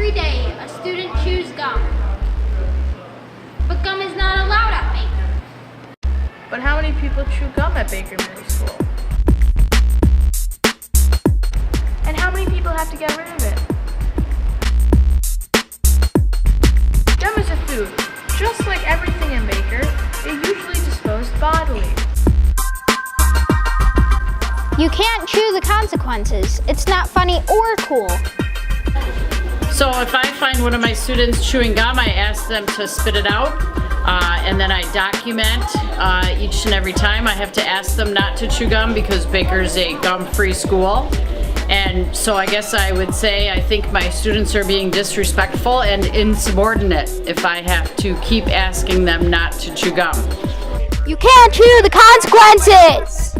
Every day, a student chews gum. But gum is not allowed at Baker. But how many people chew gum at Baker Middle School? And how many people have to get rid of it? Gum is a food. Just like everything in Baker, they're usually disposed bodily. You can't choose the consequences. It's not funny or cool. So if I find one of my students chewing gum, I ask them to spit it out, and then I document each and every time. I have to ask them not to chew gum because Baker's a gum-free school. And so I guess I would say I think my students are being disrespectful and insubordinate if I have to keep asking them not to chew gum. You can't choose the consequences!